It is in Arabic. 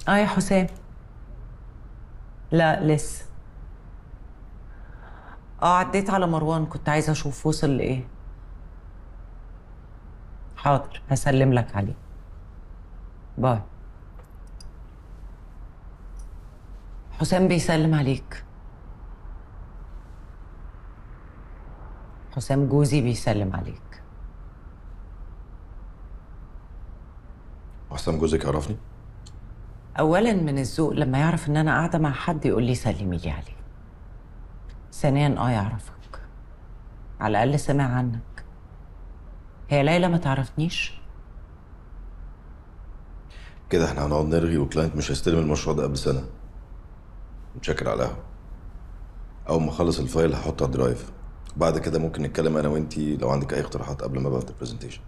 اه يا حسام. لا لسه. عديت على مروان، كنت عايزه اشوف وصل لايه. حاضر، هسلم لك عليه. باي. حسام بيسلم عليك. حسام جوزي بيسلم عليك. حسام جوزك يعرفني؟ اولا من الذوق لما يعرف ان انا قاعده مع حد يقول لي سلمي لي عليه. ثانيا يعرفك، على الاقل سمع عنك. هي ليلى ما تعرفنيش؟ كده احنا هنقعد نرغي والكلاينت مش هيستلم المشروع ده قبل سنه. متشكر على القهوه. اول ما اخلص الفايل هحطه على الدرايف. بعد كده ممكن نتكلم انا وانتي لو عندك اي اقتراحات قبل ما ابعت البرزنتيشن.